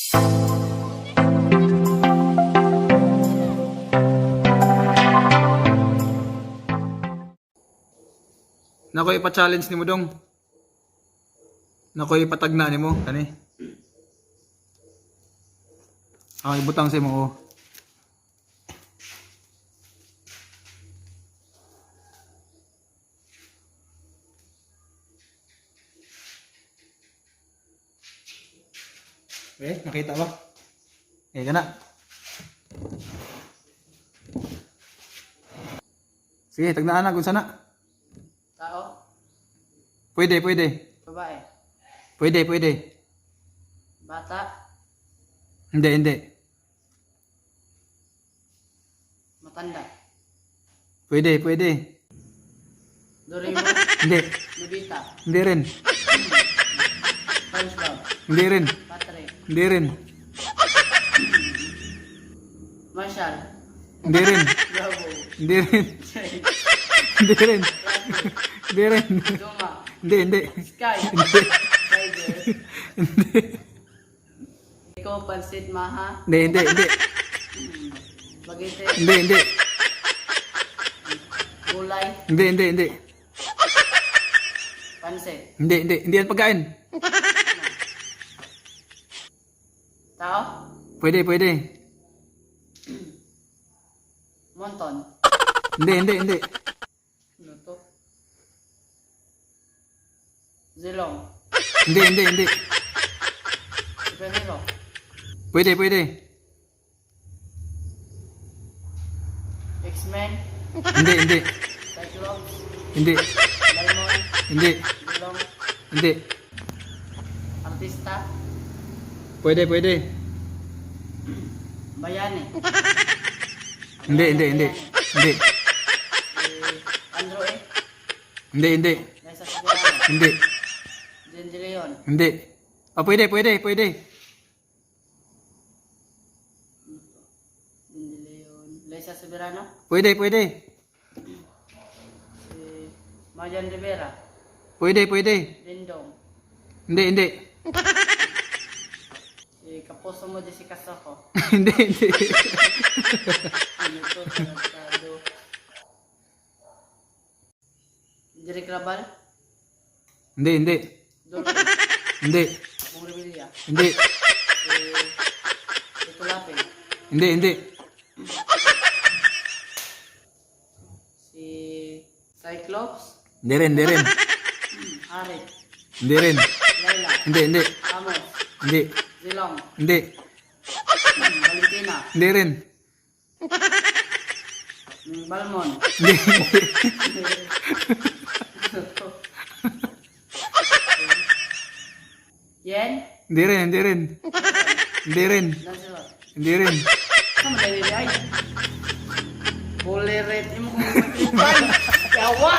Nako ipa-challenge ni mo dong. Nako ipatagna ni mo kani. Ibutang sa mo. Oh. Nakita ba? Kana. Sige, tagnaan na kung sana. Tao? Pwede. Babae? Pwede. Bata? Hindi. Matanda? Pwede. Doraemon? Hindi. Nobita? Hindi rin. SpongeBob? Hindi rin. Patrick? Hindi rin. Marshall? Hindi rin. Bravo? Hindi rin. Hindi rin. Hindi rin. Duma? Hindi. Sky? Hindi. Tiger? Hindi. Ikaw, pansit maha? Hindi. Bagete? Hindi. Gulay? Hindi. Pansit? Hindi yan pagkain. Tao? Pwede. Monton? Hindi. Ano to? Zilong? Hindi. Superhero? Pwede. X-Men? Hindi. Cyclops? Hindi. Balmon? Hindi. Zilong? Hindi. Artista? Pwede. Bayani? Hindi. Android? Hindi. Liza Soberano? Hindi. Jen De Leon? Hindi. Pwede. Jen De Leon? Liza Soberano? Pwede. Si Marian Rivera? Pwede. Dindong? Hindi. Si Kapuso mo Jessica Soho? Hindi. Ano to? Tarantado? Jeric Rabal? Hindi. Dolphin? Hindi. Bong Revilla? Hindi. Ito Lapin? Hindi. Si Cyclops? Hindi rin. Arik? Hindi rin. Layla? Hindi. Amos? Hindi. Zilong? Hindi. Valentina? Hindi rin. Balmon? Hindi. Yen? Hindi rin. Lancelot? Hindi rin. Kamu dari ay. Boleh rate mo kung mag-reply. Yawa!